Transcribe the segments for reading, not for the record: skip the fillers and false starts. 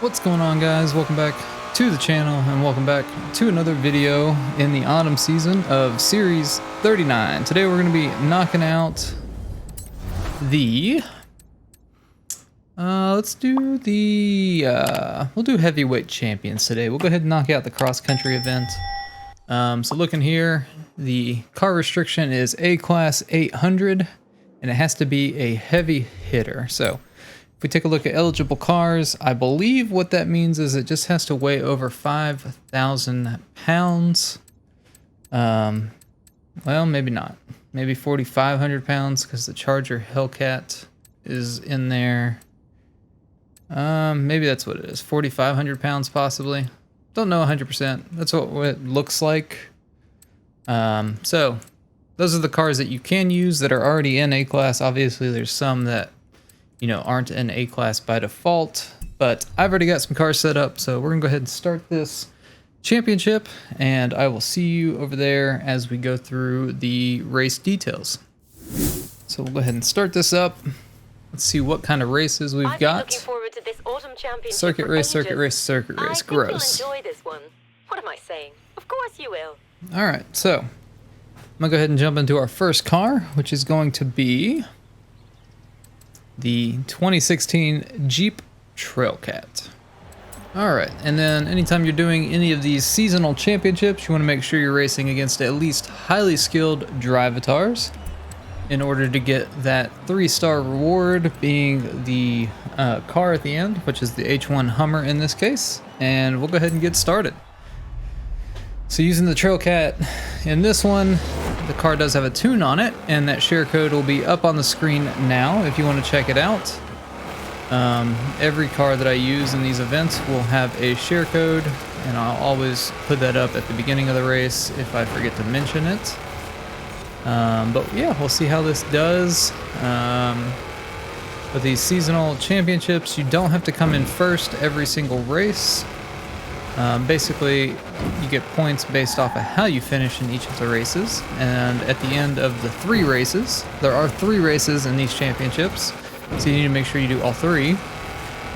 What's going on, guys? Welcome back to the channel and welcome back to another video in the autumn season of series 39. Today we're going to be knocking out the let's do the we'll do heavyweight champions today. We'll go ahead and knock out the cross country event. So looking here, the car restriction is A class 800 and it has to be a heavy hitter. So if we take a look at eligible cars, I believe what that means is it just has to weigh over 5,000 pounds. Well, maybe not. Maybe 4,500 pounds because the Charger Hellcat is in there. Maybe that's what it is. 4,500 pounds possibly. Don't know 100%. That's what it looks like. So those are the cars that you can use that are already in A class. Obviously, there's some that aren't in A class by default, but I've already got some cars set up, so we're gonna go ahead and start this championship, and I will see you over there as we go through the race details. So we'll go ahead and start this up. Let's see what kind of races we've got. Looking forward to this autumn championship. Circuit race, circuit race, circuit race. Gross. You'll enjoy this one. What am I saying? Of course you will. All right, so I'm gonna go ahead and jump into our first car, which is going to be the 2016 Jeep Trailcat. All right, and then anytime you're doing any of these seasonal championships, you want to make sure you're racing against at least highly skilled drivatars in order to get that 3-star reward, being the car at the end, which is the H1 Hummer in this case. And we'll go ahead and get started. So using the Trailcat in this one, the car does have a tune on it, and that share code will be up on the screen now if you want to check it out. Every car that I use in these events will have a share code, and I'll always put that up at the beginning of the race if I forget to mention it. But yeah, we'll see how this does. With these seasonal championships, you don't have to come in first every single race. Basically, you get points based off of how you finish in each of the races, and at the end of the 3 races, there are 3 races in these championships, so you need to make sure you do all 3.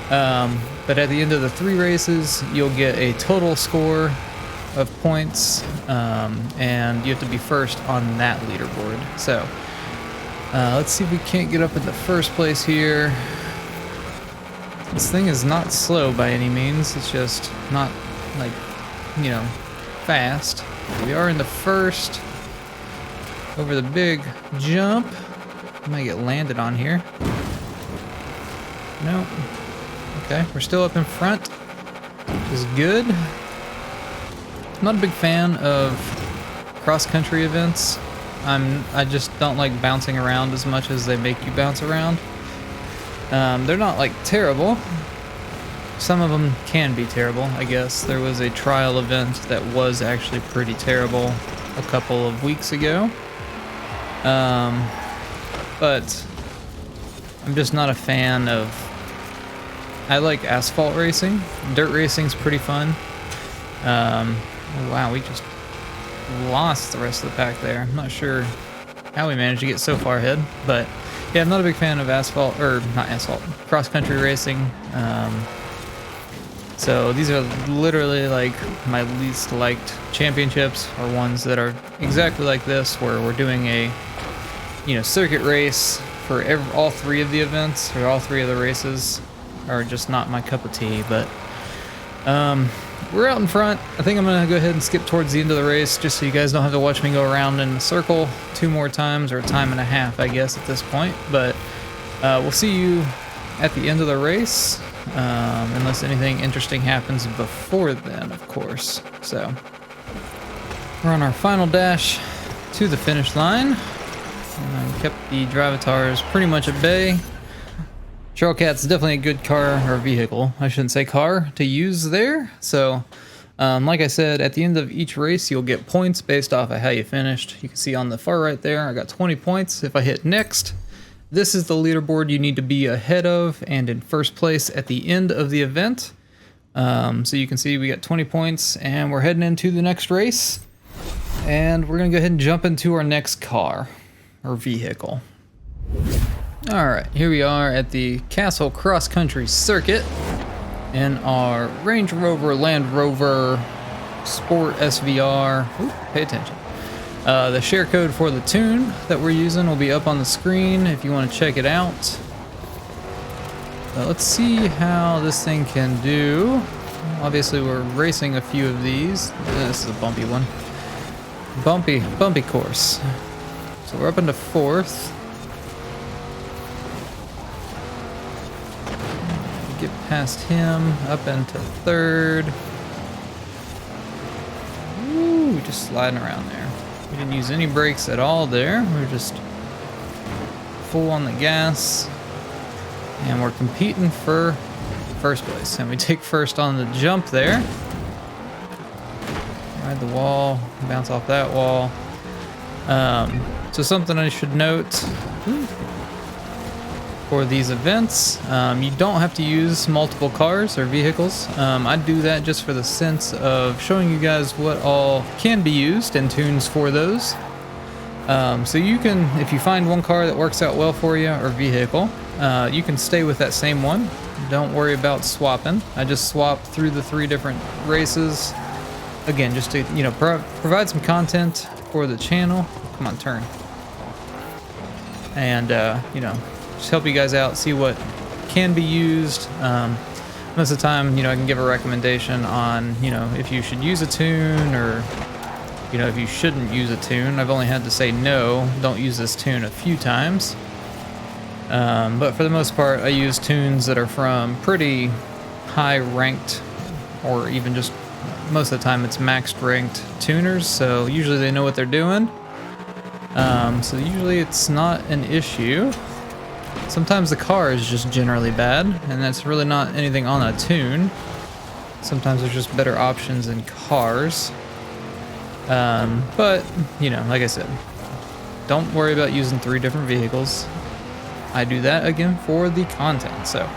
But at the end of the 3 races, you'll get a total score of points, and you have to be first on that leaderboard. So let's see if we can't get up in the first place here. This thing is not slow by any means, it's just not like, fast. We are in the first over the big jump. I might get landed on here. No. Okay, we're still up in front, which is good. I'm not a big fan of cross-country events. I just don't like bouncing around as much as they make you bounce around. They're not like terrible. Some of them can be terrible, I guess. There was a trial event that was actually pretty terrible a couple of weeks ago. But I'm just not a fan of... I like asphalt racing. Dirt racing's pretty fun. Wow, we just lost the rest of the pack there. I'm not sure how we managed to get so far ahead, but yeah, I'm not a big fan of asphalt, or not asphalt, cross-country racing. So these are literally like my least liked championships, are ones that are exactly like this, where we're doing a, circuit race for all 3 of the events, or all 3 of the races are just not my cup of tea. But we're out in front. I think I'm gonna go ahead and skip towards the end of the race, just so you guys don't have to watch me go around in a circle 2 more times, or a time and a half, I guess, at this point. But we'll see you at the end of the race, unless anything interesting happens before then, of course. So we're on our final dash to the finish line. Kept the drivatars pretty much at bay. Trailcat's definitely a good car, or vehicle, I shouldn't say car, to use there. So, like I said, at the end of each race, you'll get points based off of how you finished. You can see on the far right there, I got 20 points. If I hit next, this is the leaderboard you need to be ahead of and in first place at the end of the event. So you can see we got 20 points, and we're heading into the next race. And we're gonna go ahead and jump into our next car, or vehicle. All right, here we are at the Castle Cross Country Circuit. in our Range Rover, Land Rover, Sport SVR. Ooh, pay attention. The share code for the tune that we're using will be up on the screen if you want to check it out. Let's see how this thing can do. Obviously, we're racing a few of these. This is a bumpy one. Bumpy course. So we're up into 4th. Get past him, up into 3rd. Ooh, just sliding around there. We didn't use any brakes at all there. We were just full on the gas. And we're competing for first place. And we take first on the jump there. Ride the wall, bounce off that wall. So something I should note for these events, you don't have to use multiple cars or vehicles. I do that just for the sense of showing you guys what all can be used and tunes for those. So you can, if you find one car that works out well for you or vehicle, you can stay with that same one. Don't worry about swapping. I just swap through the 3 different races. Again, just to, you know, provide some content for the channel. Come on, turn. And, you know, just help you guys out, see what can be used. Most of the time, you know, I can give a recommendation on, you know, if you should use a tune or, you know, if you shouldn't use a tune. I've only had to say no, don't use this tune a few times. But for the most part, I use tunes that are from pretty high ranked, or even just most of the time it's maxed ranked tuners. So usually they know what they're doing. So usually it's not an issue. Sometimes the car is just generally bad, and that's really not anything on a tune. Sometimes there's just better options in cars. But, you know, like I said, don't worry about using 3 different vehicles. I do that, again, for the content. So,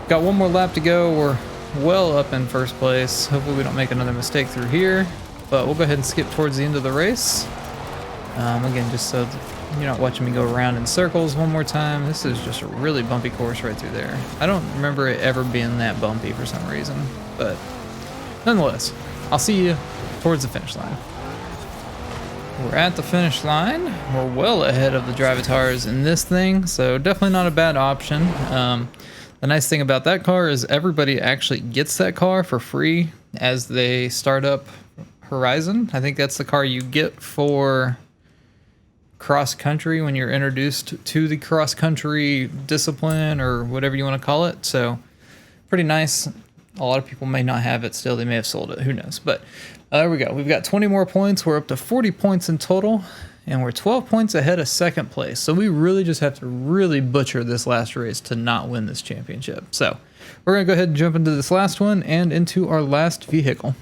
got one more lap to go. We're well up in first place. Hopefully we don't make another mistake through here. But we'll go ahead and skip towards the end of the race. Again, just so you're not watching me go around in circles one more time. This is just a really bumpy course right through there. I don't remember it ever being that bumpy for some reason. But, nonetheless, I'll see you towards the finish line. We're at the finish line. We're well ahead of the Drivatars in this thing, so definitely not a bad option. The nice thing about that car is everybody actually gets that car for free as they start up Horizon. I think that's the car you get for cross country when you're introduced to the cross country discipline or whatever you want to call it. So pretty nice. A lot of people may not have it still. They may have sold it. Who knows? But there we go. We've got 20 more points. We're up to 40 points in total, and we're 12 points ahead of second place. So we really just have to really butcher this last race to not win this championship. So we're going to go ahead and jump into this last one and into our last vehicle.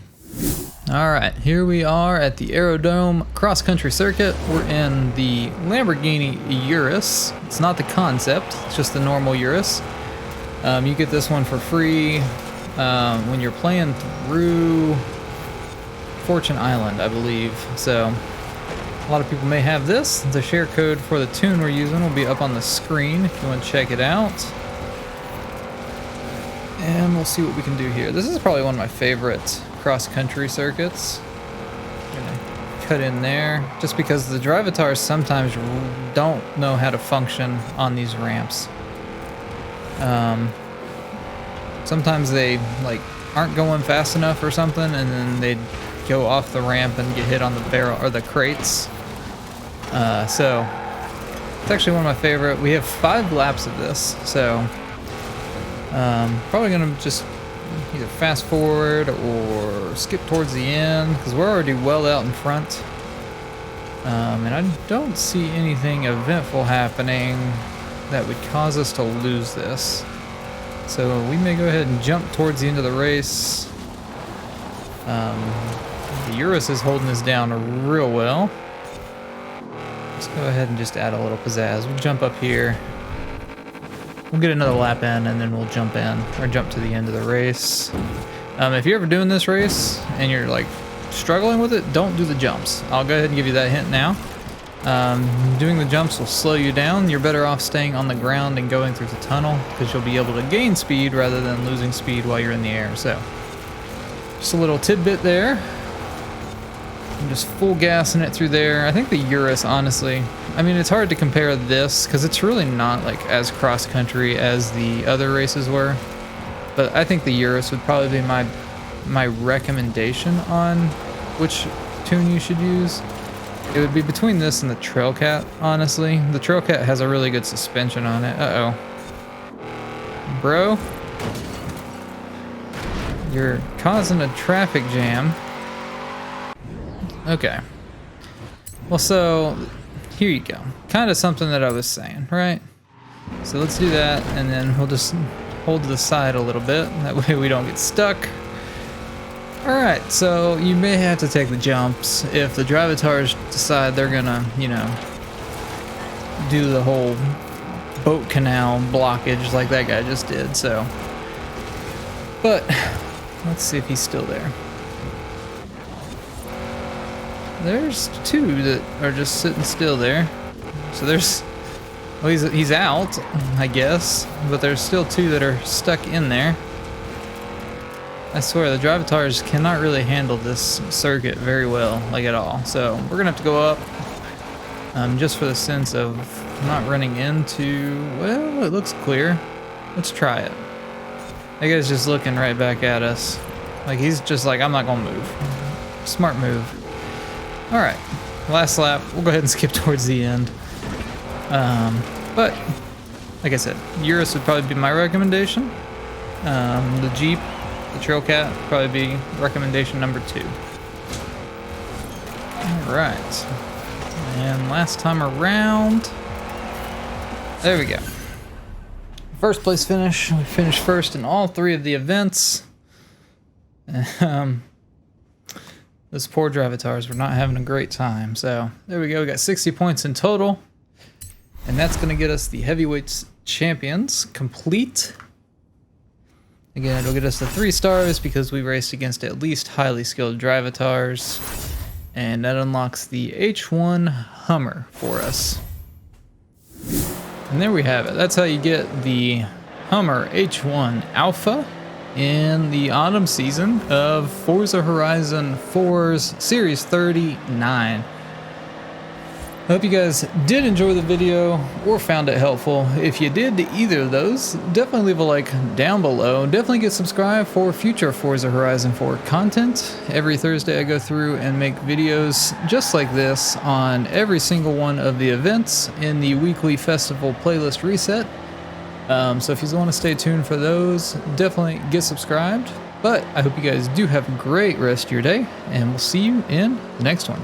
All right, here we are at the Aerodome cross-country circuit. We're in the Lamborghini Urus. It's not the concept. It's just the normal Urus. You get this one for free when you're playing through Fortune Island, I believe. So a lot of people may have this. The share code for the tune we're using will be up on the screen if you want to check it out. And we'll see what we can do here. This is probably one of my favorite cross-country circuits. I'm gonna cut in there just because the Drivatars sometimes don't know how to function on these ramps. Sometimes they like aren't going fast enough or something, and then they go off the ramp and get hit on the barrel or the crates. So it's actually one of my favorite. We have 5 laps of this, so probably gonna just either fast forward or skip towards the end because we're already well out in front. And I don't see anything eventful happening that would cause us to lose this. So we may go ahead and jump towards the end of the race. The Urus is holding us down real well. Let's go ahead and just add a little pizzazz. We'll jump up here. We'll get another lap in and then we'll jump in or jump to the end of the race. If you're ever doing this race and you're like struggling with it, don't do the jumps. I'll go ahead and give you that hint now. Doing the jumps will slow you down. You're better off staying on the ground and going through the tunnel because you'll be able to gain speed rather than losing speed while you're in the air. So, just a little tidbit there. I'm just full gassing it through there. I think the Urus, honestly, I mean, it's hard to compare this because it's really not like as cross-country as the other races were. But I think the Urus would probably be my recommendation on which tune you should use. It would be between this and the Trailcat, honestly. The Trailcat has a really good suspension on it. Uh-oh. Bro. You're causing a traffic jam. Okay. Well, so, here you go. Kind of something that I was saying, right? So let's do that, and then we'll just hold to the side a little bit. That way we don't get stuck. Alright, so you may have to take the jumps if the drivatars decide they're gonna, you know, do the whole boat canal blockage like that guy just did, so. But, let's see if he's still there. There's two that are just sitting still there. So there's, well, he's out, I guess, but there's still two that are stuck in there. I swear, the drivatars cannot really handle this circuit very well, like at all. So we're gonna have to go up, just for the sense of not running into, well, it looks clear. Let's try it. That guy's just looking right back at us. Like he's just like, I'm not gonna move. Smart move. All right, last lap. We'll go ahead and skip towards the end. But like I said, Urus would probably be my recommendation. The Jeep, the Trailcat, would probably be recommendation number 2. All right, and last time around, there we go. First place finish. We finished first in all 3 of the events. Those poor drivatars were not having a great time. So there we go. We got 60 points in total. And that's going to get us the heavyweights champions complete. Again, it'll get us the 3 stars because we raced against at least highly skilled drivatars. And that unlocks the H1 Hummer for us. And there we have it. That's how you get the Hummer H1 Alpha in the autumn season of Forza Horizon 4's Series 39. I hope you guys did enjoy the video or found it helpful. If you did either of those, definitely leave a like down below. Definitely get subscribed for future Forza Horizon 4 content. Every Thursday I go through and make videos just like this on every single one of the events in the weekly festival playlist reset. So if you want to stay tuned for those, definitely get subscribed. But I hope you guys do have a great rest of your day, and we'll see you in the next one.